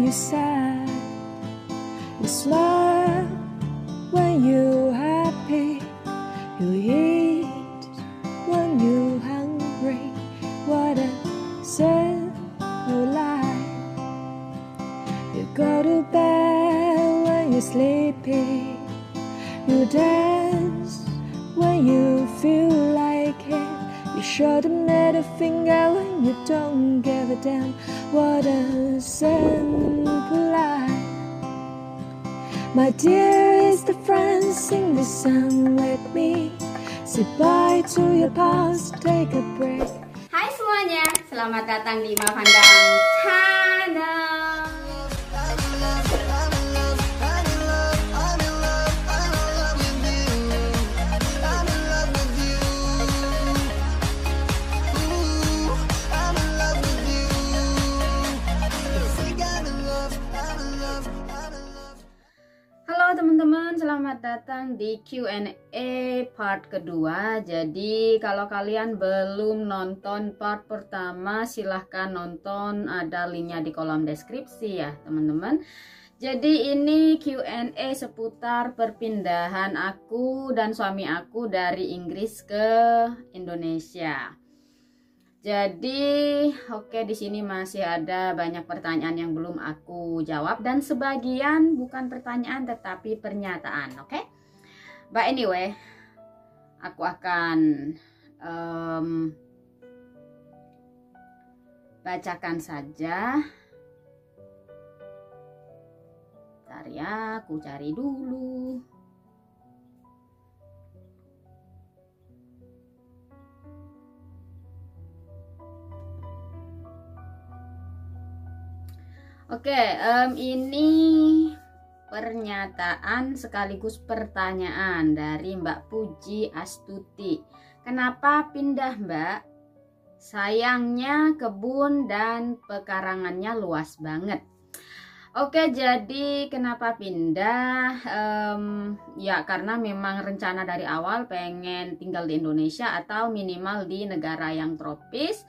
you're sad. You smile when you're happy. You eat when you're hungry. What a simple life. You go to bed when you're sleepy. You dance when you feel like it. You show the middle finger when you don't give a damn. What a simple life. My dearest friends, sing this song with me. Say bye to your past, take a break. Hai semuanya, selamat datang di Ma Pandang Channel. Halo teman-teman, selamat datang di Q&A part kedua. Jadi kalau kalian belum nonton part pertama, silahkan nonton, ada linknya di kolom deskripsi ya teman-teman. Jadi ini Q&A seputar perpindahan aku dan suami aku dari Inggris ke Indonesia. Jadi oke, di sini masih ada banyak pertanyaan yang belum aku jawab dan sebagian bukan pertanyaan tetapi pernyataan, oke? But anyway, aku akan bacakan saja. Bentar ya, aku cari dulu. Oke, ini pernyataan sekaligus pertanyaan dari Mbak Puji Astuti. Kenapa pindah, Mbak? Sayangnya kebun dan pekarangannya luas banget. Oke, jadi kenapa pindah? Ya karena memang rencana dari awal pengen tinggal di Indonesia atau minimal di negara yang tropis.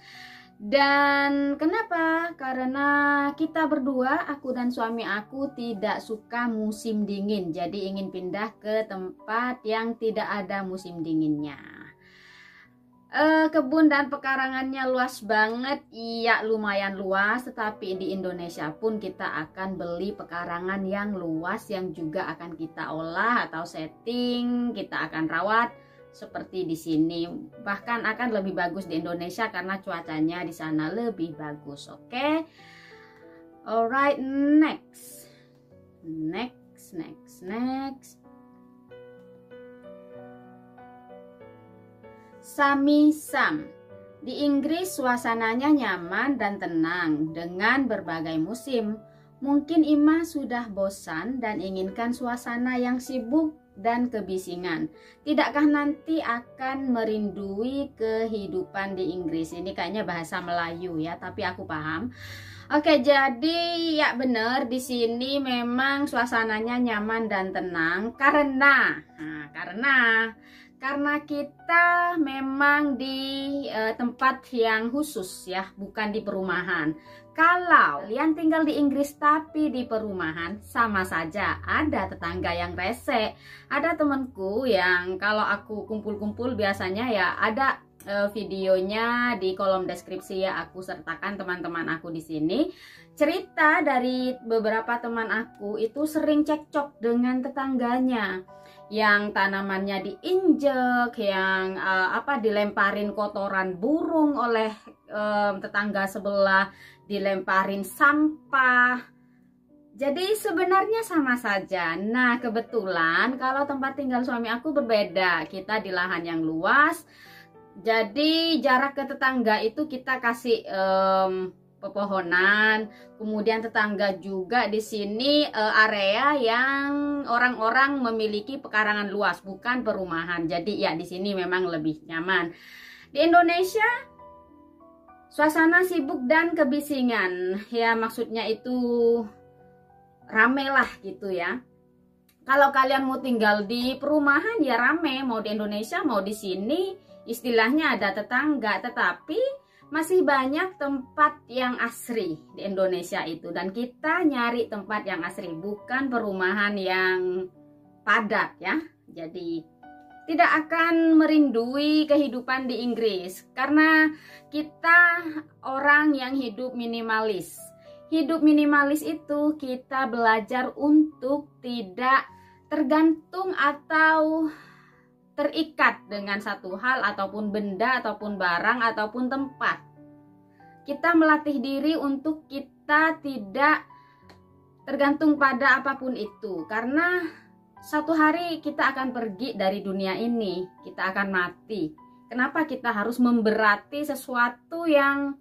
Dan kenapa? Karena kita berdua, aku dan suami aku tidak suka musim dingin. Jadi ingin pindah ke tempat yang tidak ada musim dinginnya. Kebun dan pekarangannya luas banget. Iya, lumayan luas. Tetapi di Indonesia pun kita akan beli pekarangan yang luas, yang juga akan kita olah atau setting, kita akan rawat seperti di sini. Bahkan akan lebih bagus di Indonesia karena cuacanya di sana lebih bagus. Oke. Alright, next. Sami Sam. Di Inggris suasananya nyaman dan tenang dengan berbagai musim. Mungkin Ima sudah bosan dan inginkan suasana yang sibuk dan kebisingan. Tidakkah nanti akan merindui kehidupan di Inggris? Ini kayaknya bahasa Melayu ya, tapi aku paham. Oke, jadi ya benar, di sini memang suasananya nyaman dan tenang karena kita memang di tempat yang khusus ya, bukan di perumahan. Kalau kalian tinggal di Inggris tapi di perumahan, sama saja ada tetangga yang rese. Ada temanku yang kalau aku kumpul-kumpul biasanya ya ada videonya di kolom deskripsi ya, aku sertakan teman-teman aku di sini. Cerita dari beberapa teman aku itu sering cekcok dengan tetangganya, yang tanamannya diinjek, yang dilemparin kotoran burung oleh tetangga sebelah, dilemparin sampah. Jadi sebenarnya sama saja. Nah, kebetulan kalau tempat tinggal suami aku berbeda. Kita di lahan yang luas. Jadi jarak ke tetangga itu kita kasih pepohonan. Kemudian tetangga juga di sini area yang orang-orang memiliki pekarangan luas, bukan perumahan. Jadi ya di sini memang lebih nyaman. Di Indonesia suasana sibuk dan kebisingan. Ya maksudnya itu rame lah gitu ya. Kalau kalian mau tinggal di perumahan ya rame, mau di Indonesia mau di sini istilahnya ada tetangga, tetapi Masih banyak tempat yang asri di Indonesia itu, dan kita nyari tempat yang asri, bukan perumahan yang padat ya. Jadi tidak akan merindui kehidupan di Inggris karena kita orang yang hidup minimalis. Hidup minimalis itu kita belajar untuk tidak tergantung atau terikat dengan satu hal ataupun benda ataupun barang ataupun tempat. Kita melatih diri untuk kita tidak tergantung pada apapun itu, karena satu hari kita akan pergi dari dunia ini, kita akan mati. Kenapa kita harus memberati sesuatu yang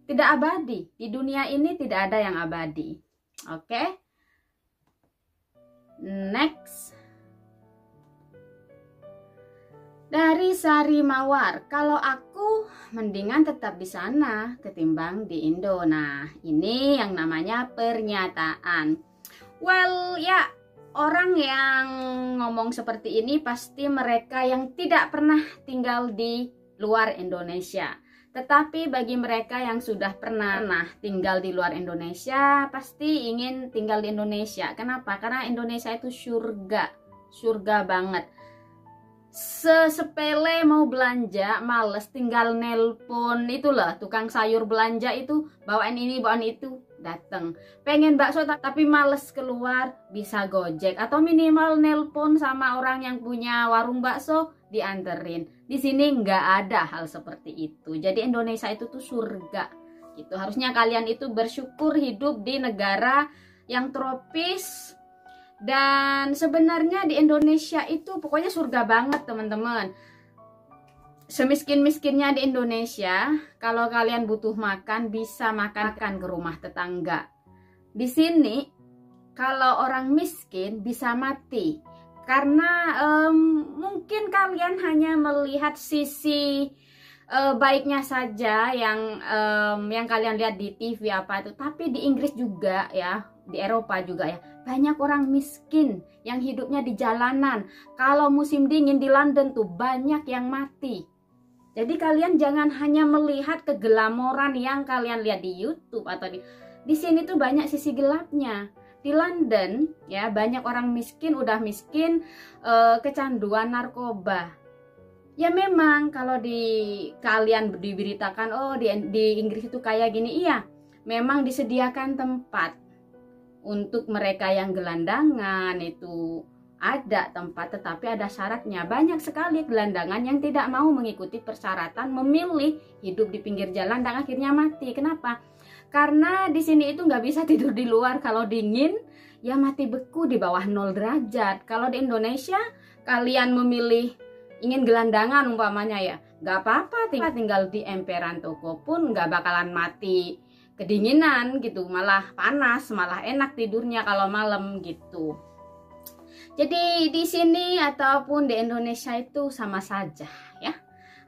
tidak abadi? Di dunia ini tidak ada yang abadi. Oke? Next. Dari Sari Mawar, kalau aku mendingan tetap di sana ketimbang di Indo. Nah, ini yang namanya pernyataan. Well, ya, orang yang ngomong seperti ini pasti mereka yang tidak pernah tinggal di luar Indonesia. Tetapi bagi mereka yang sudah pernah tinggal di luar Indonesia, pasti ingin tinggal di Indonesia. Kenapa? Karena Indonesia itu surga, surga banget. Sesepele mau belanja, males, tinggal nelpon itulah tukang sayur belanja itu, bawain ini, bawain itu, dateng. Pengen bakso tapi males keluar, bisa Gojek atau minimal nelpon sama orang yang punya warung bakso, dianterin. Di sini nggak ada hal seperti itu. Jadi Indonesia itu tuh surga gitu. Harusnya kalian itu bersyukur hidup di negara yang tropis. Dan sebenarnya di Indonesia itu pokoknya surga banget teman-teman. Semiskin-miskinnya di Indonesia, kalau kalian butuh makan bisa makan ke rumah tetangga. Di sini kalau orang miskin bisa mati karena mungkin kalian hanya melihat sisi baiknya saja yang kalian lihat di TV apa itu. Tapi di Inggris juga ya, di Eropa juga ya, banyak orang miskin yang hidupnya di jalanan. Kalau musim dingin di London tuh banyak yang mati. Jadi kalian jangan hanya melihat keglamoran yang kalian lihat di YouTube atau di sini tuh banyak sisi gelapnya. Di London ya banyak orang miskin, udah miskin, kecanduan narkoba. Ya memang kalau kalian diberitakan oh di Inggris itu kayak gini, iya, memang disediakan tempat untuk mereka yang gelandangan, itu ada tempat, tetapi ada syaratnya. Banyak sekali gelandangan yang tidak mau mengikuti persyaratan, memilih hidup di pinggir jalan dan akhirnya mati. Kenapa? Karena di sini itu nggak bisa tidur di luar, kalau dingin ya mati beku di bawah 0 derajat. Kalau di Indonesia kalian memilih ingin gelandangan umpamanya ya, nggak apa-apa, tinggal di emperan toko pun nggak bakalan mati kedinginan gitu, malah panas, malah enak tidurnya kalau malam gitu. Jadi di sini ataupun di Indonesia itu sama saja ya.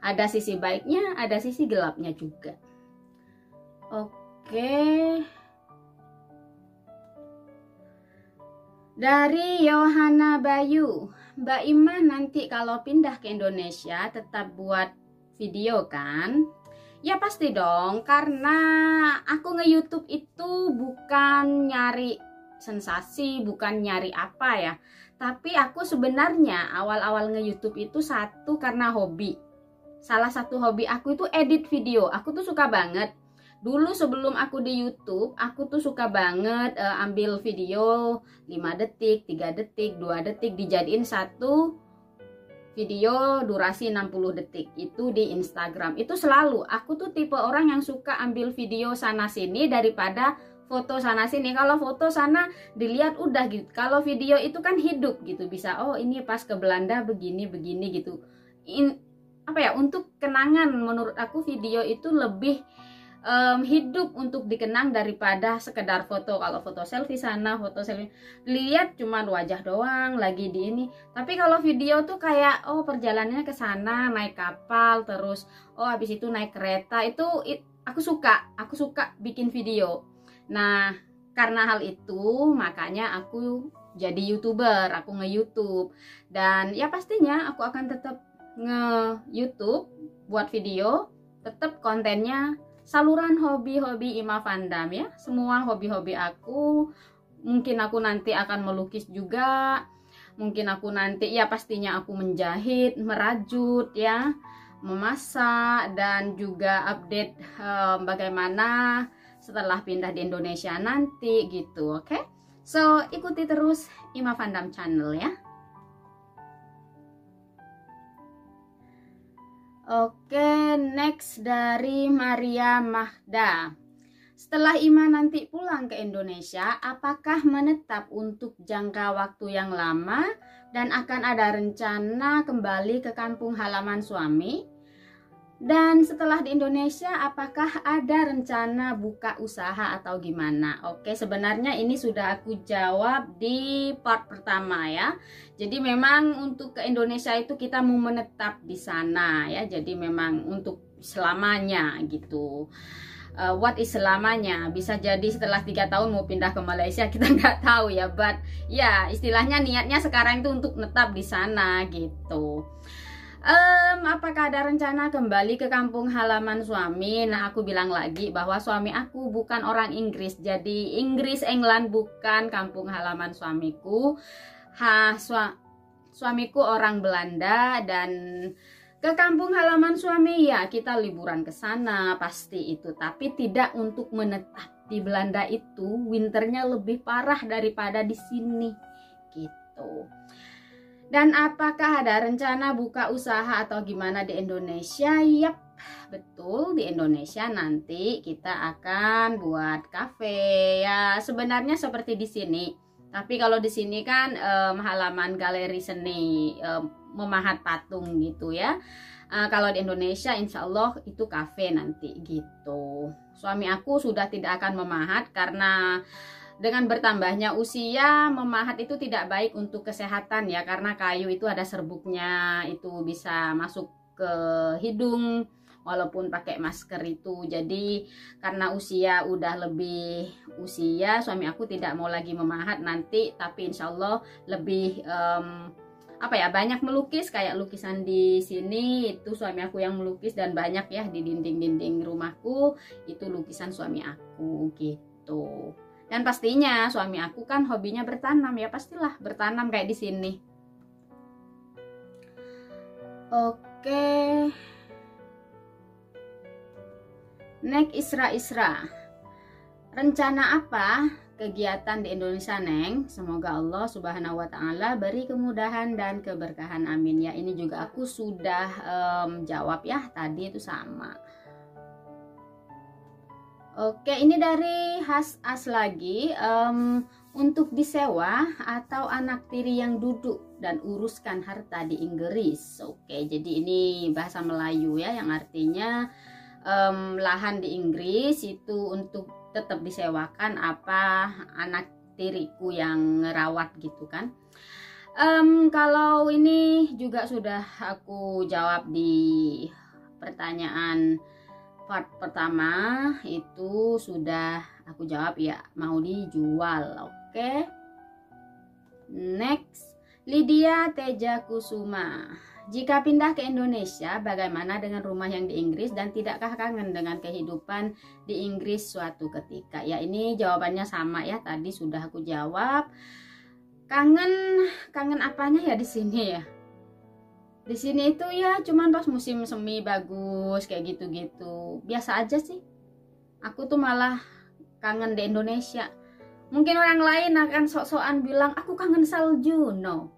Ada sisi baiknya, ada sisi gelapnya juga. Oke. Dari Yohana Bayu, Mbak Ima nanti kalau pindah ke Indonesia tetap buat video kan? Ya pasti dong, karena aku nge-YouTube itu bukan nyari sensasi, bukan nyari apa ya. Tapi aku sebenarnya awal-awal nge-YouTube itu satu karena hobi. Salah satu hobi aku itu edit video. Aku tuh suka banget. Dulu sebelum aku di YouTube, aku tuh suka banget ambil video 5 detik, 3 detik, 2 detik dijadiin satu video durasi 60 detik itu di Instagram. Itu selalu aku tuh tipe orang yang suka ambil video sana sini daripada foto sana sini. Kalau foto sana dilihat udah gitu. Kalau video itu kan hidup gitu, bisa oh ini pas ke Belanda begini gitu. Apa ya, untuk kenangan menurut aku video itu lebih hidup untuk dikenang daripada sekedar foto. Kalau foto selfie sana, foto selfie lihat cuman wajah doang lagi di ini. Tapi kalau video tuh kayak oh perjalanannya ke sana naik kapal, terus oh habis itu naik kereta. Itu aku suka bikin video. Nah, karena hal itu makanya aku jadi YouTuber, aku nge-YouTube. Dan ya pastinya aku akan tetap nge-YouTube buat video. tetap kontennya saluran hobi-hobi Ima Vandam ya. Semua hobi-hobi aku. Mungkin aku nanti akan melukis juga. Mungkin aku nanti ya pastinya aku menjahit, merajut ya, memasak, dan juga update bagaimana setelah pindah di Indonesia nanti gitu. Oke? So, ikuti terus Ima Vandam channel ya. Oke, next dari Maria Mahda. Setelah Ima nanti pulang ke Indonesia, apakah menetap untuk jangka waktu yang lama dan akan ada rencana kembali ke kampung halaman suami? Dan setelah di Indonesia, apakah ada rencana buka usaha atau gimana? Oke, sebenarnya ini sudah aku jawab di part pertama ya. Jadi memang untuk ke Indonesia itu kita mau menetap di sana ya. Jadi memang untuk selamanya gitu. What is selamanya? Bisa jadi setelah 3 tahun mau pindah ke Malaysia, kita nggak tahu ya. But ya istilahnya niatnya sekarang itu untuk netap di sana gitu. Apakah ada rencana kembali ke kampung halaman suami? Nah, aku bilang lagi bahwa suami aku bukan orang Inggris. Jadi Inggris, England bukan kampung halaman suamiku. Suamiku orang Belanda, dan ke kampung halaman suami ya kita liburan ke sana pasti itu. Tapi tidak untuk menetap di Belanda, itu winternya lebih parah daripada di sini gitu. Dan apakah ada rencana buka usaha atau gimana di Indonesia? Yap, betul, di Indonesia nanti kita akan buat kafe ya. Sebenarnya seperti di sini. Tapi kalau di sini kan halaman galeri seni, memahat patung gitu ya. Kalau di Indonesia insya Allah itu kafe nanti gitu. Suami aku sudah tidak akan memahat karena dengan bertambahnya usia, memahat itu tidak baik untuk kesehatan ya, karena kayu itu ada serbuknya, itu bisa masuk ke hidung walaupun pakai masker itu. Jadi karena usia udah lebih usia, suami aku tidak mau lagi memahat nanti, tapi insya Allah lebih banyak melukis. Kayak lukisan di sini itu suami aku yang melukis, dan banyak ya di dinding-dinding rumahku itu lukisan suami aku gitu. Dan pastinya suami aku kan hobinya bertanam ya, pastilah bertanam kayak di sini. Oke. Next, Isra. Rencana apa kegiatan di Indonesia, Neng? Semoga Allah Subhanahu wa taala beri kemudahan dan keberkahan, amin ya. Ini juga aku sudah jawab ya, tadi itu sama. Oke, ini dari Has lagi. Untuk disewa atau anak tiri yang duduk dan uruskan harta di Inggris. Oke, jadi ini bahasa Melayu ya, yang artinya lahan di Inggris itu untuk tetap disewakan apa anak tiriku yang ngerawat gitu kan. Kalau ini juga sudah aku jawab di pertanyaan part pertama, itu sudah aku jawab ya, mau dijual. Oke. Next, Lydia Teja Kusuma. Jika pindah ke Indonesia, bagaimana dengan rumah yang di Inggris, dan tidakkah kangen dengan kehidupan di Inggris suatu ketika? Ya, ini jawabannya sama ya, tadi sudah aku jawab. Kangen apanya ya di sini ya? Di sini itu ya cuman pas musim semi bagus kayak gitu-gitu. Biasa aja sih. Aku tuh malah kangen di Indonesia. Mungkin orang lain akan sok-sokan bilang aku kangen salju. No.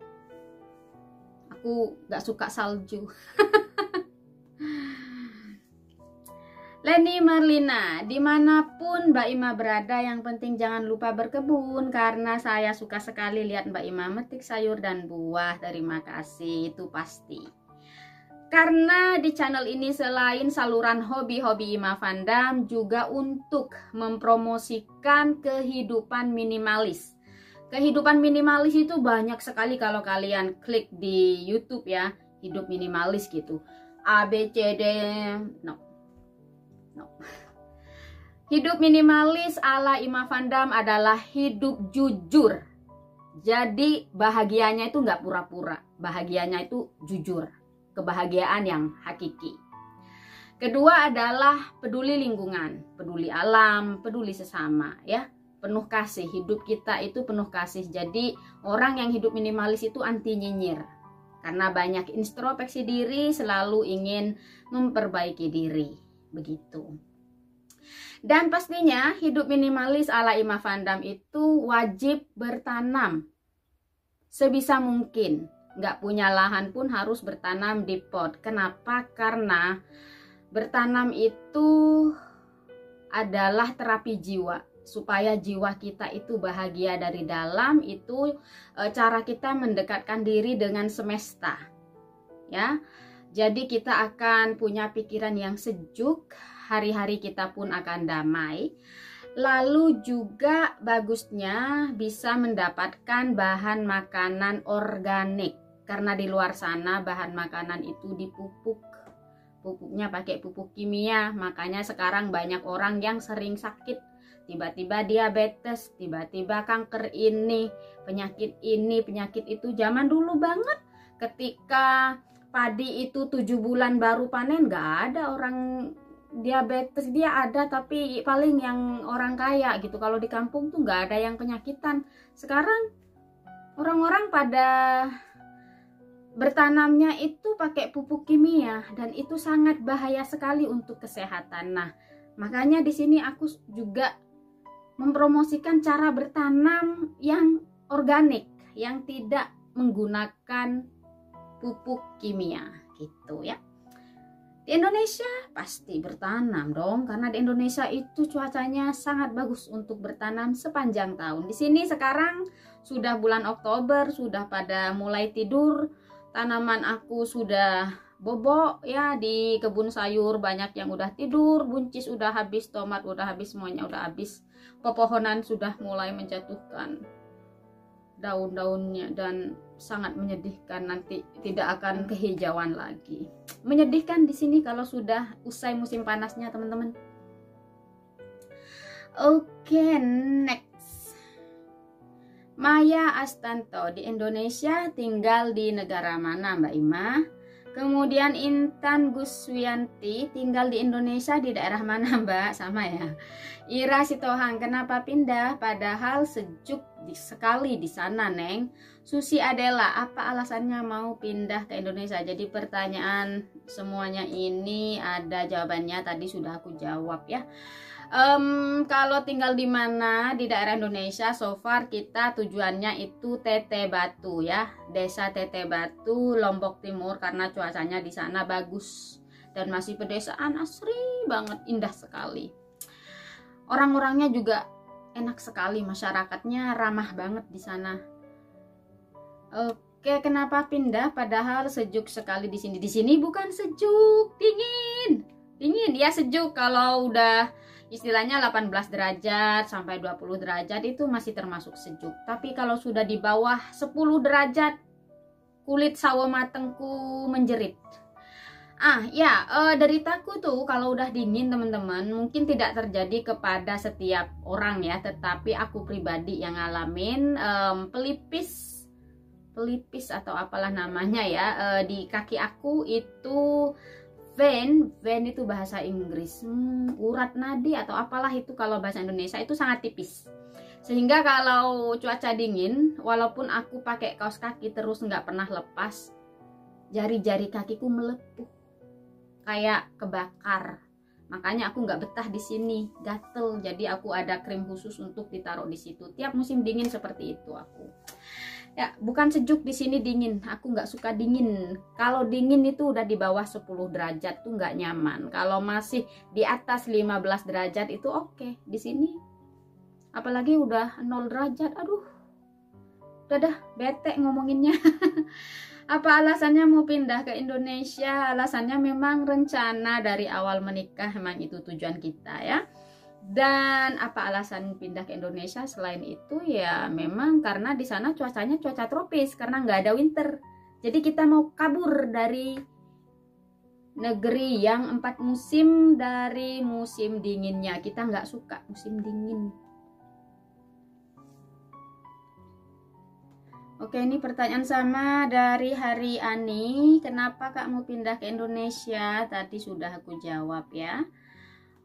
Aku gak suka salju. Leni Marlina, dimanapun Mbak Ima berada, yang penting jangan lupa berkebun, karena saya suka sekali lihat Mbak Ima metik sayur dan buah. Terima kasih, itu pasti. Karena di channel ini selain saluran hobi-hobi Ima Vandam, juga untuk mempromosikan kehidupan minimalis. Kehidupan minimalis itu banyak sekali kalau kalian klik di YouTube ya, hidup minimalis gitu. ABCD, no. Hidup minimalis ala Ima Vandam adalah hidup jujur. Jadi bahagianya itu nggak pura-pura, bahagianya itu jujur, kebahagiaan yang hakiki. Kedua adalah peduli lingkungan, peduli alam, peduli sesama ya. Penuh kasih, hidup kita itu penuh kasih. Jadi orang yang hidup minimalis itu anti nyinyir. Karena banyak introspeksi diri, selalu ingin memperbaiki diri. Begitu. Dan pastinya hidup minimalis ala Ima Van Dam itu wajib bertanam. Sebisa mungkin. Nggak punya lahan pun harus bertanam di pot. Kenapa? Karena bertanam itu adalah terapi jiwa. Supaya jiwa kita itu bahagia dari dalam, itu cara kita mendekatkan diri dengan semesta. Ya. Jadi kita akan punya pikiran yang sejuk, hari-hari kita pun akan damai. Lalu juga bagusnya bisa mendapatkan bahan makanan organik. Karena di luar sana bahan makanan itu dipupuk. Pupuknya pakai pupuk kimia. Makanya sekarang banyak orang yang sering sakit. Tiba-tiba diabetes, tiba-tiba kanker ini, penyakit itu. Zaman dulu banget ketika padi itu 7 bulan baru panen, gak ada orang diabetes. Dia ada tapi paling yang orang kaya gitu. Kalau di kampung tuh gak ada yang penyakitan. Sekarang orang-orang pada bertanamnya itu pakai pupuk kimia dan itu sangat bahaya sekali untuk kesehatan. Nah, makanya di sini aku juga mempromosikan cara bertanam yang organik, yang tidak menggunakan pupuk kimia gitu ya. Di Indonesia pasti bertanam dong, karena di Indonesia itu cuacanya sangat bagus untuk bertanam sepanjang tahun. Di sini sekarang sudah bulan Oktober, sudah pada mulai tidur. Tanaman aku sudah bobok ya, di kebun sayur banyak yang udah tidur, buncis udah habis, tomat udah habis, semuanya udah habis. Pepohonan sudah mulai menjatuhkan daun-daunnya dan sangat menyedihkan, nanti tidak akan kehijauan lagi. Menyedihkan di sini kalau sudah usai musim panasnya, teman-teman. Oke, next. Maya Astanto di Indonesia, tinggal di negara mana Mbak Ima? Kemudian Intan Guswianti, tinggal di Indonesia di daerah mana Mbak? Sama ya. Ira Sitohang, kenapa pindah padahal sejuk sekali di sana Neng? Susi Adela, apa alasannya mau pindah ke Indonesia? Jadi pertanyaan semuanya ini ada jawabannya, tadi sudah aku jawab ya. Kalau tinggal di mana di daerah Indonesia, so far kita tujuannya itu Teteh Batu ya, Desa Teteh Batu, Lombok Timur, karena cuacanya di sana bagus dan masih pedesaan asri banget, indah sekali. Orang-orangnya juga enak sekali, masyarakatnya ramah banget di sana. Oke, kenapa pindah padahal sejuk sekali di sini? Di sini bukan sejuk, dingin. Dingin ya, sejuk kalau udah istilahnya 18 derajat sampai 20 derajat itu masih termasuk sejuk. Tapi kalau sudah di bawah 10 derajat, kulit sawo matengku menjerit. Deritaku tuh kalau udah dingin teman-teman, mungkin tidak terjadi kepada setiap orang ya, tetapi aku pribadi yang ngalamin pelipis atau apalah namanya ya, di kaki aku itu vein itu bahasa Inggris, urat nadi atau apalah itu kalau bahasa Indonesia, itu sangat tipis. Sehingga kalau cuaca dingin, walaupun aku pakai kaos kaki terus nggak pernah lepas, jari-jari kakiku melepuh kayak kebakar. Makanya aku nggak betah di sini, gatel. Jadi aku ada krim khusus untuk ditaruh di situ. Tiap musim dingin seperti itu aku. Ya, bukan sejuk, di sini dingin. Aku nggak suka dingin. Kalau dingin itu udah di bawah 10 derajat tuh nggak nyaman. Kalau masih di atas 15 derajat itu oke. Di sini apalagi udah 0 derajat. Aduh. Udah dah, bete ngomonginnya. Apa alasannya mau pindah ke Indonesia? Alasannya memang rencana dari awal menikah, memang itu tujuan kita ya. Dan apa alasan pindah ke Indonesia selain itu ya memang karena di sana cuacanya cuaca tropis, karena nggak ada winter. Jadi kita mau kabur dari negeri yang 4 musim, dari musim dinginnya. Kita nggak suka musim dingin. Oke, ini pertanyaan sama dari Hari Ani. Kenapa kamu pindah ke Indonesia? Tadi sudah aku jawab ya.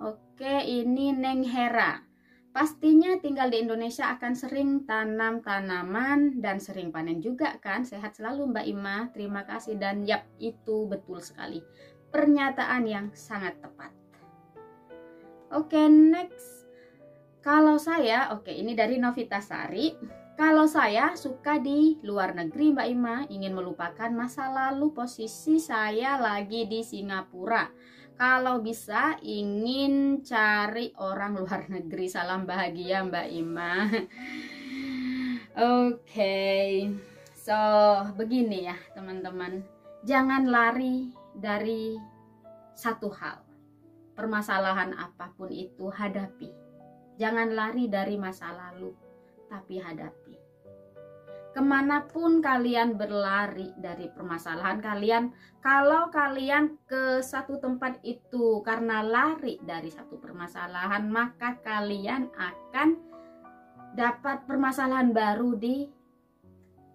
Oke, ini Neng Hera. Pastinya tinggal di Indonesia akan sering tanam tanaman dan sering panen juga kan? Sehat selalu Mbak Ima. Terima kasih dan yap, itu betul sekali. Pernyataan yang sangat tepat. Oke, next. Kalau saya, oke, ini dari Novita Sari. Kalau saya suka di luar negeri Mbak Ima, ingin melupakan masa lalu, posisi saya lagi di Singapura. Kalau bisa ingin cari orang luar negeri. Salam bahagia Mbak Ima. Oke, so begini ya teman-teman. Jangan lari dari satu hal. Permasalahan apapun itu hadapi. Jangan lari dari masa lalu, tapi hadapi. Kemanapun kalian berlari dari permasalahan kalian, kalau kalian ke satu tempat itu karena lari dari satu permasalahan, maka kalian akan dapat permasalahan baru di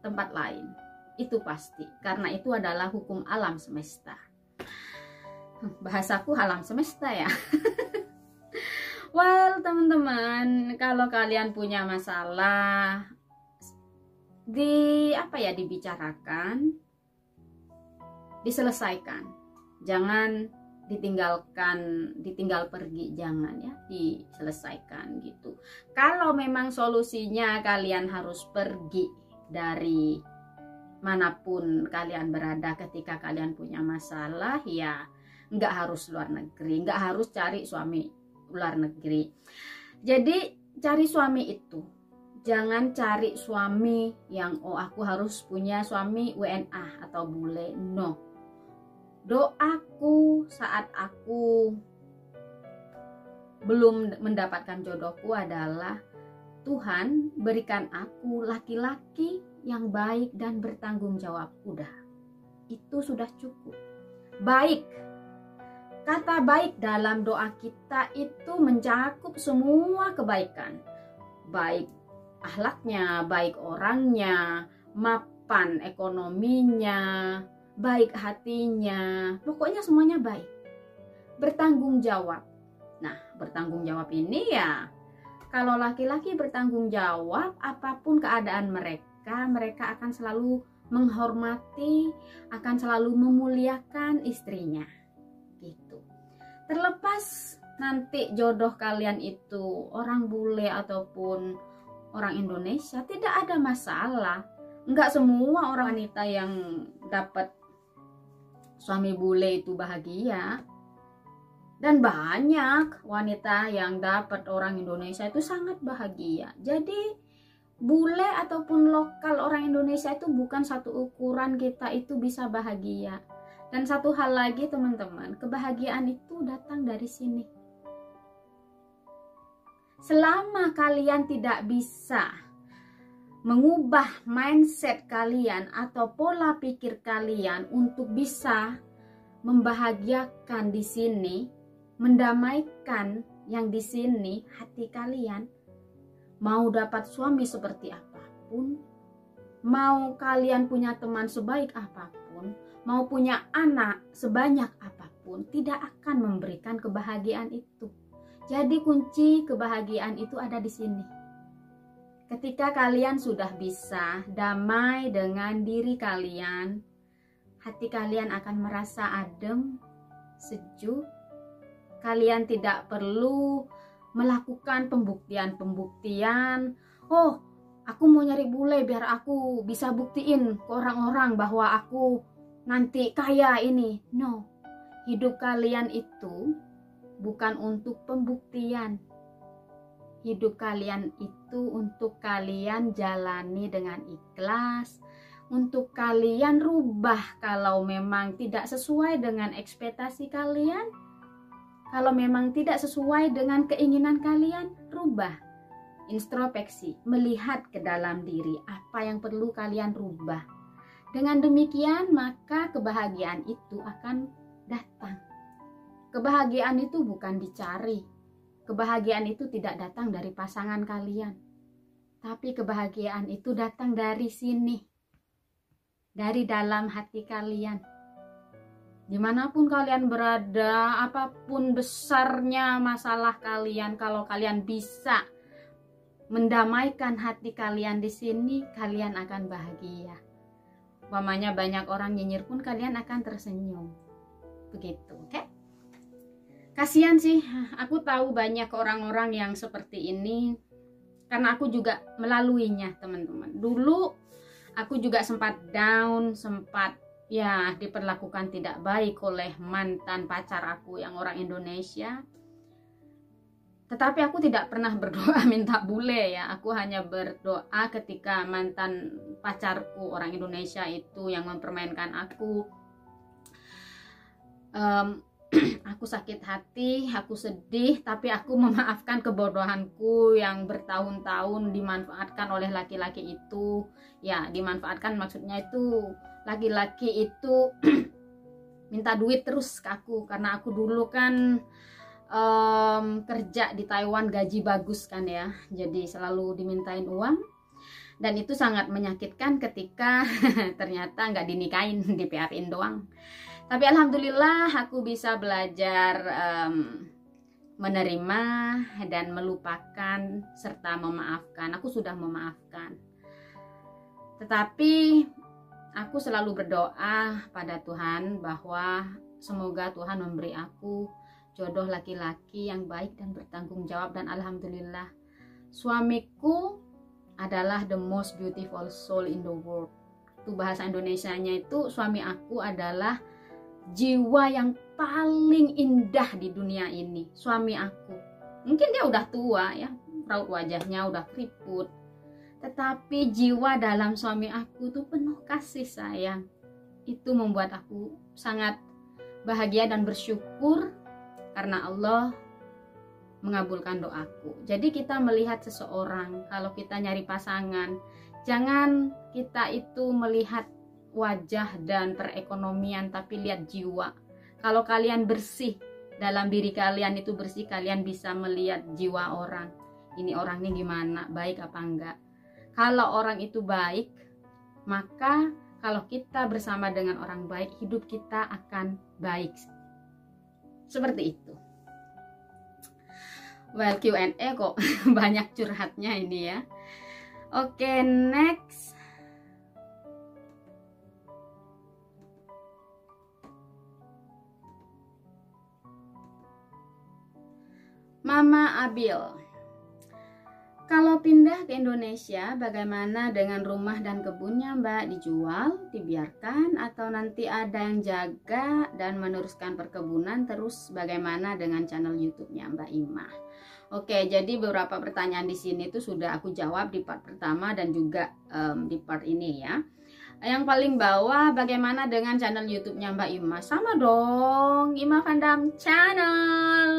tempat lain. Itu pasti, karena itu adalah hukum alam semesta. Bahasaku alam semesta ya. Well, teman-teman, kalau kalian punya masalah, dibicarakan, diselesaikan. Jangan ditinggal pergi, jangan ya, diselesaikan gitu. Kalau memang solusinya kalian harus pergi dari manapun kalian berada ketika kalian punya masalah, ya nggak harus luar negeri, nggak harus cari suami luar negeri. Jadi cari suami itu jangan cari suami yang aku harus punya suami WNA atau bule. No. Doaku saat aku belum mendapatkan jodohku adalah Tuhan berikan aku laki-laki yang baik dan bertanggung jawab. Udah. Itu sudah cukup. Baik. Kata baik dalam doa kita itu mencakup semua kebaikan. Baik akhlaknya, baik orangnya, mapan ekonominya, baik hatinya. Pokoknya semuanya baik. Bertanggung jawab. Nah, bertanggung jawab ini ya, kalau laki-laki bertanggung jawab apapun keadaan mereka akan selalu menghormati, akan selalu memuliakan istrinya. Gitu. Terlepas nanti jodoh kalian itu orang bule ataupun orang Indonesia, tidak ada masalah. Enggak semua orang wanita yang dapat suami bule itu bahagia. Dan banyak wanita yang dapat orang Indonesia itu sangat bahagia. Jadi bule ataupun lokal orang Indonesia itu bukan satu ukuran kita itu bisa bahagia. Dan satu hal lagi teman-teman, kebahagiaan itu datang dari sini. Selama kalian tidak bisa mengubah mindset kalian atau pola pikir kalian untuk bisa membahagiakan di sini, mendamaikan yang di sini hati kalian, mau dapat suami seperti apapun, mau kalian punya teman sebaik apapun, mau punya anak sebanyak apapun, tidak akan memberikan kebahagiaan itu. Jadi kunci kebahagiaan itu ada di sini. Ketika kalian sudah bisa damai dengan diri kalian, hati kalian akan merasa adem, sejuk. Kalian tidak perlu melakukan pembuktian. Oh, aku mau nyari bule biar aku bisa buktiin ke orang-orang bahwa aku nanti kaya ini. No, hidup kalian itu bukan untuk pembuktian. Hidup kalian itu untuk kalian jalani dengan ikhlas, untuk kalian rubah kalau memang tidak sesuai dengan ekspektasi kalian. Kalau memang tidak sesuai dengan keinginan kalian, rubah. Introspeksi, melihat ke dalam diri apa yang perlu kalian rubah. Dengan demikian, maka kebahagiaan itu akan datang. Kebahagiaan itu bukan dicari. Kebahagiaan itu tidak datang dari pasangan kalian. Tapi kebahagiaan itu datang dari sini. dari dalam hati kalian. Dimanapun kalian berada, apapun besarnya masalah kalian, kalau kalian bisa mendamaikan hati kalian di sini, kalian akan bahagia. Umpamanya banyak orang nyinyir pun kalian akan tersenyum. Begitu, oke? Kasihan sih, aku tahu banyak orang-orang yang seperti ini karena aku juga melaluinya, teman-teman. Dulu aku juga sempat down, sempat ya diperlakukan tidak baik oleh mantan pacar aku yang orang Indonesia. Tetapi aku tidak pernah berdoa minta bule ya. Aku hanya berdoa ketika mantan pacarku orang Indonesia itu yang mempermainkan aku. Aku sakit hati, aku sedih, tapi aku memaafkan kebodohanku yang bertahun-tahun dimanfaatkan oleh laki-laki itu. Ya, dimanfaatkan maksudnya itu laki-laki itu minta duit terus ke aku, karena aku dulu kan kerja di Taiwan, gaji bagus kan ya, jadi selalu dimintain uang, dan itu sangat menyakitkan ketika ternyata nggak dinikahin, di PR-in doang. Tapi alhamdulillah aku bisa belajar menerima dan melupakan serta memaafkan. Aku sudah memaafkan, tetapi aku selalu berdoa pada Tuhan bahwa semoga Tuhan memberi aku jodoh laki-laki yang baik dan bertanggung jawab. Dan alhamdulillah suamiku adalah the most beautiful soul in the world. Itu bahasa Indonesianya itu, suami aku adalah jiwa yang paling indah di dunia ini. Suami aku, mungkin dia udah tua ya, raut wajahnya udah keriput, tetapi jiwa dalam suami aku tuh penuh kasih sayang. Itu membuat aku sangat bahagia dan bersyukur karena Allah mengabulkan doaku. Jadi kita melihat seseorang, kalau kita nyari pasangan, jangan kita itu melihat wajah dan perekonomian, tapi lihat jiwa. Kalau kalian bersih, dalam diri kalian itu bersih, kalian bisa melihat jiwa orang. Ini orangnya gimana, baik apa enggak. Kalau orang itu baik, maka kalau kita bersama dengan orang baik, hidup kita akan baik. Seperti itu. Well, Q&A kok banyak curhatnya ini ya. Oke, next. Mama Abil, kalau pindah ke Indonesia, bagaimana dengan rumah dan kebunnya Mbak? Dijual, dibiarkan, atau nanti ada yang jaga dan meneruskan perkebunan? Terus bagaimana dengan channel YouTube-nya Mbak Ima? Oke, jadi beberapa pertanyaan di sini tuh sudah aku jawab di part pertama dan juga di part ini ya. Yang paling bawah, bagaimana dengan channel YouTube-nya Mbak Ima? Sama dong, Ima Fandam Channel.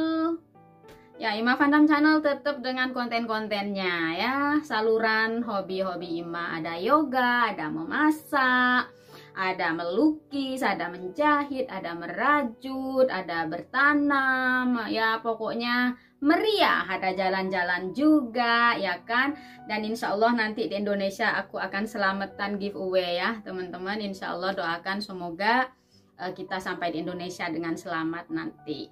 Ya, Ima Fandam Channel tetap dengan konten-kontennya ya, saluran hobi-hobi Ima. Ada yoga, ada memasak, ada melukis, ada menjahit, ada merajut, ada bertanam, ya pokoknya meriah. Ada jalan-jalan juga ya kan. Dan insya Allah nanti di Indonesia aku akan selamatan giveaway ya teman-teman. Insya Allah doakan semoga kita sampai di Indonesia dengan selamat nanti.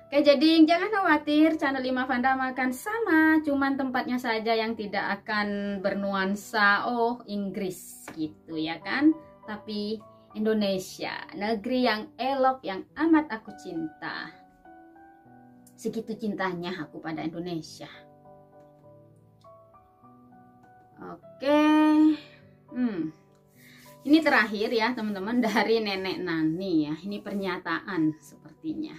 Oke, jadi jangan khawatir, channel Ima Fandam akan sama, cuman tempatnya saja yang tidak akan bernuansa Inggris gitu ya kan. Tapi Indonesia, negeri yang elok, yang amat aku cinta. Segitu cintanya aku pada Indonesia. Oke, ini terakhir ya teman-teman, dari Nenek Nani ya. Ini pernyataan sepertinya.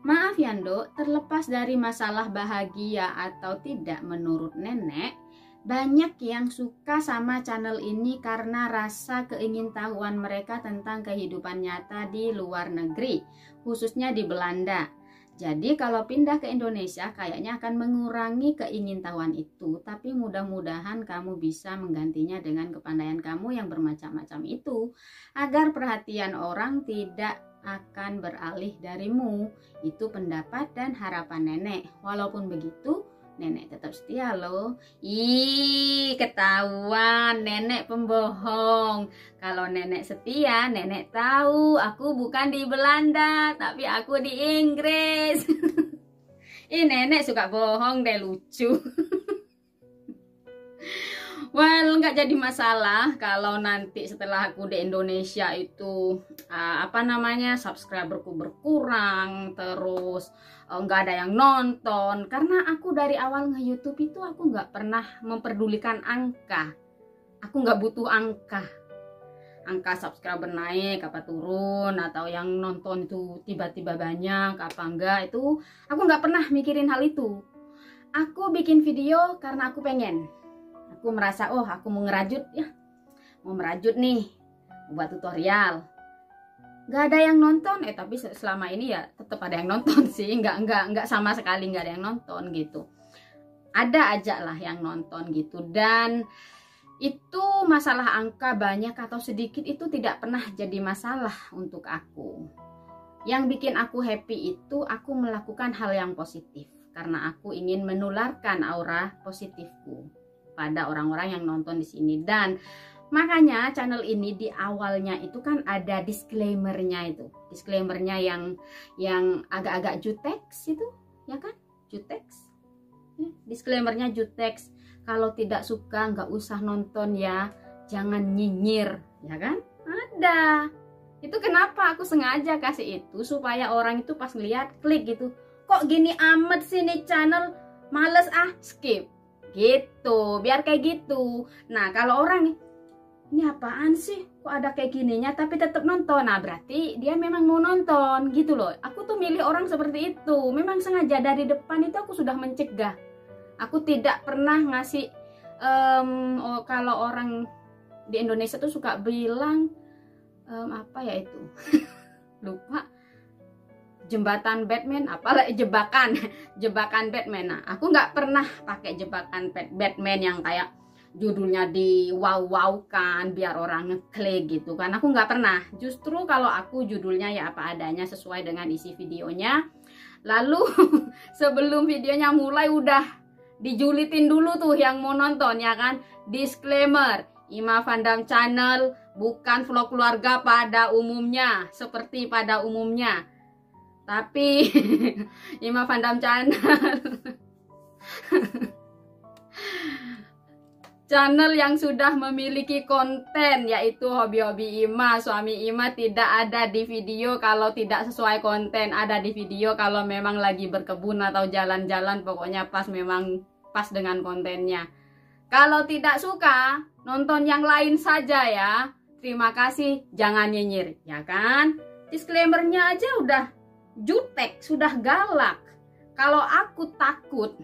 Maaf ya Nduk, terlepas dari masalah bahagia atau tidak menurut nenek, banyak yang suka sama channel ini karena rasa keingintahuan mereka tentang kehidupan nyata di luar negeri, khususnya di Belanda. Jadi kalau pindah ke Indonesia kayaknya akan mengurangi keingintahuan itu, tapi mudah-mudahan kamu bisa menggantinya dengan kepandaian kamu yang bermacam-macam itu, agar perhatian orang tidak akan beralih darimu. Itu pendapat dan harapan nenek. Walaupun begitu, nenek tetap setia loh. Ih, ketahuan nenek pembohong. Kalau nenek setia, nenek tahu aku bukan di Belanda, tapi aku di Inggris. Ih, nenek suka bohong deh, lucu. Well, nggak jadi masalah kalau nanti setelah aku di Indonesia itu subscriberku berkurang, terus nggak ada yang nonton, karena aku dari awal nge-YouTube itu aku nggak pernah memperdulikan angka. Aku nggak butuh angka subscriber naik apa turun, atau yang nonton itu tiba-tiba banyak apa enggak, itu aku nggak pernah mikirin hal itu. Aku bikin video karena aku pengen. Aku merasa, oh aku mau ngerajut ya, mau merajut nih, buat tutorial. Nggak ada yang nonton, tapi selama ini ya tetap ada yang nonton sih, nggak sama sekali nggak ada yang nonton gitu. Ada aja lah yang nonton gitu, dan itu masalah angka banyak atau sedikit itu tidak pernah jadi masalah untuk aku. Yang bikin aku happy itu aku melakukan hal yang positif, karena aku ingin menularkan aura positifku pada orang-orang yang nonton di sini. Dan makanya channel ini di awalnya itu kan ada disclaimernya itu. Disclaimernya yang agak-agak jutex itu, ya kan? Jutex. Disclaimernya jutex. Kalau tidak suka nggak usah nonton ya. Jangan nyinyir, ya kan? Ada. Itu kenapa aku sengaja kasih itu, supaya orang itu pas ngeliat klik gitu. Kok gini amat sih nih channel? Males skip. Gitu, biar kayak gitu. Nah, kalau orang ini apaan sih, kok ada kayak gininya tapi tetap nonton, nah berarti dia memang mau nonton gitu loh. Aku tuh milih orang seperti itu, memang sengaja dari depan itu aku sudah mencegah. Aku tidak pernah ngasih kalau orang di Indonesia tuh suka bilang apa ya itu lupa, jembatan Batman, apalah jebakan Batman. Nah, aku nggak pernah pakai jebakan Batman yang kayak judulnya di wow-wowkan biar orang ngeklik gitu kan. Aku nggak pernah. Justru kalau aku judulnya ya apa adanya sesuai dengan isi videonya. Lalu sebelum videonya mulai udah dijulitin dulu tuh yang mau nonton, ya kan. Disclaimer, Ima Van Dam Channel bukan vlog keluarga pada umumnya, seperti pada umumnya. Tapi Ima Van Dam channel yang sudah memiliki konten, yaitu hobi-hobi Ima, suami Ima tidak ada di video kalau tidak sesuai konten, ada di video kalau memang lagi berkebun atau jalan-jalan, pokoknya memang pas dengan kontennya. Kalau tidak suka, nonton yang lain saja ya. Terima kasih, jangan nyinyir, ya kan? Disclaimernya aja udah jutek, sudah galak. Kalau aku takut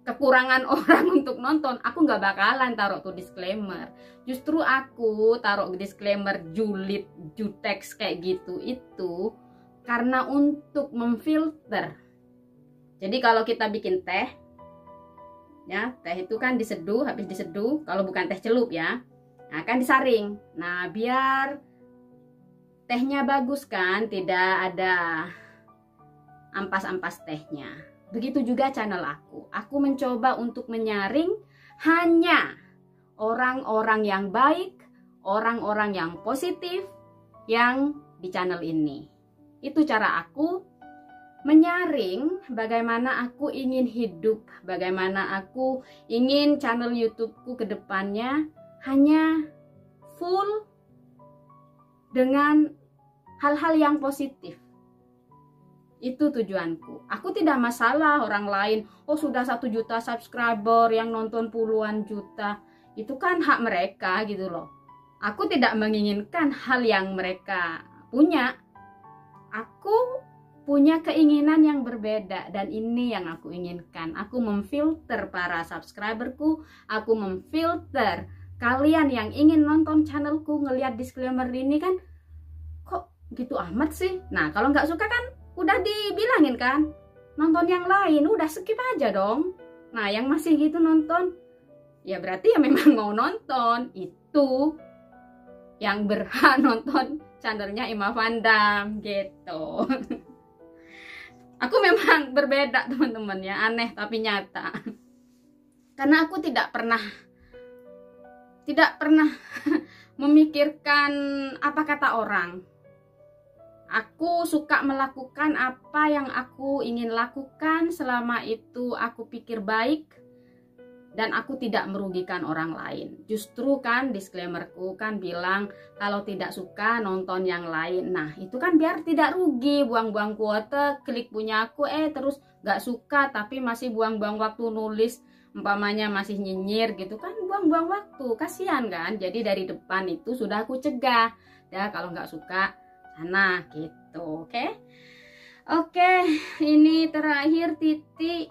kekurangan orang untuk nonton, aku nggak bakalan taruh tuh disclaimer. Justru aku taruh disclaimer julid, jutex kayak gitu itu karena untuk memfilter. Jadi kalau kita bikin teh, ya teh itu kan diseduh, habis diseduh, kalau bukan teh celup ya, nah kan disaring. Nah biar tehnya bagus kan, tidak ada ampas-ampas tehnya. Begitu juga channel aku. Aku mencoba untuk menyaring hanya orang-orang yang baik, orang-orang yang positif yang di channel ini. Itu cara aku menyaring bagaimana aku ingin hidup, bagaimana aku ingin channel YouTubeku ke depannya hanya full dengan hal-hal yang positif. Itu tujuanku. Aku tidak masalah orang lain, oh sudah 1 juta subscriber, yang nonton puluhan juta. Itu kan hak mereka gitu loh. Aku tidak menginginkan hal yang mereka punya. Aku punya keinginan yang berbeda, dan ini yang aku inginkan. Aku memfilter para subscriberku, aku memfilter kalian yang ingin nonton channelku, ngelihat disclaimer ini kan, kok gitu amat sih. Nah kalau nggak suka kan udah dibilangin kan, nonton yang lain, udah skip aja dong. Nah yang masih gitu nonton, ya berarti ya memang mau nonton. Itu yang berhak nonton channelnya Ima Van Dam gitu. Aku memang berbeda teman-teman ya, aneh tapi nyata. Karena aku tidak pernah memikirkan apa kata orang. Aku suka melakukan apa yang aku ingin lakukan selama itu aku pikir baik dan aku tidak merugikan orang lain. Justru kan disclaimerku kan bilang kalau tidak suka nonton yang lain. Nah itu kan biar tidak rugi, buang-buang kuota, klik punya aku terus gak suka tapi masih buang-buang waktu nulis, umpamanya masih nyinyir gitu kan, buang-buang waktu, kasihan kan. Jadi dari depan itu sudah aku cegah ya, kalau nggak suka sana gitu. Oke, ini terakhir titik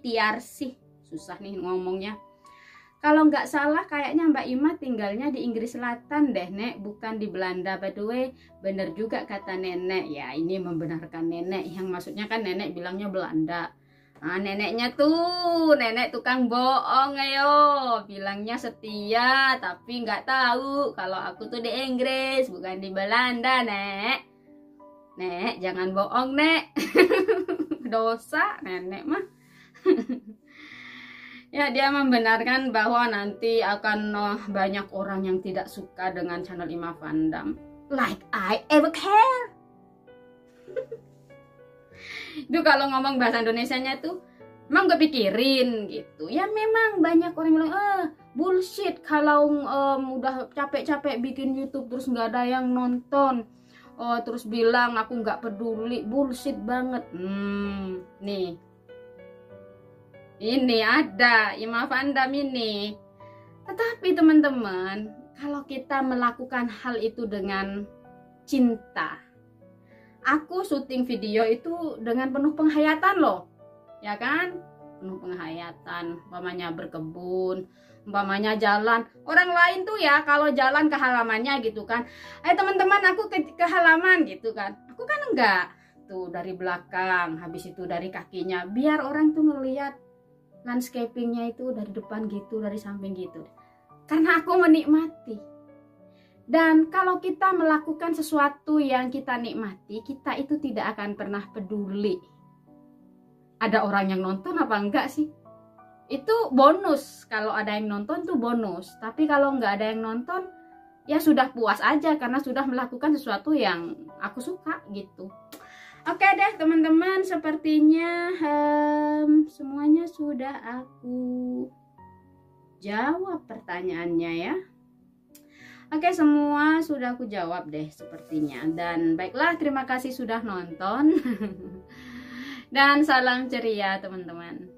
TRC, susah nih ngomongnya. Kalau nggak salah kayaknya Mbak Ima tinggalnya di Inggris Selatan deh, Nek, bukan di Belanda. By the way, bener juga kata nenek ya, ini membenarkan nenek, yang maksudnya kan nenek bilangnya Belanda. Nah, neneknya tuh, nenek tukang bohong ayo, bilangnya setia tapi nggak tahu kalau aku tuh di Inggris bukan di Belanda, Nek. Nek, jangan bohong, Nek. Dosa nenek mah. Ya, dia membenarkan bahwa nanti akan banyak orang yang tidak suka dengan channel Ima Fandam. Like I ever care. Itu kalau ngomong bahasa Indonesianya tuh emang gak pikirin gitu. Ya memang banyak orang bilang bullshit kalau udah capek-capek bikin YouTube terus nggak ada yang nonton. Terus bilang aku nggak peduli, bullshit banget. Nih. Ini ada Ima Fandam ini. Tetapi teman-teman, kalau kita melakukan hal itu dengan cinta. Aku syuting video itu dengan penuh penghayatan loh. Ya kan? Penuh penghayatan, umpamanya berkebun, umpamanya jalan. Orang lain tuh ya kalau jalan ke halamannya gitu kan. Teman-teman aku ke halaman gitu kan. Aku kan enggak. Tuh dari belakang, habis itu dari kakinya. Biar orang tuh ngelihat landscapingnya itu dari depan gitu, dari samping gitu. Karena aku menikmati. Dan kalau kita melakukan sesuatu yang kita nikmati, kita itu tidak akan pernah peduli ada orang yang nonton apa enggak sih. Itu bonus, kalau ada yang nonton tuh bonus. Tapi kalau nggak ada yang nonton, ya sudah puas aja karena sudah melakukan sesuatu yang aku suka gitu. Oke deh teman-teman, sepertinya semuanya sudah aku jawab pertanyaannya ya. Oke, semua sudah aku jawab deh sepertinya. Dan baiklah, terima kasih sudah nonton. Dan salam ceria teman-teman.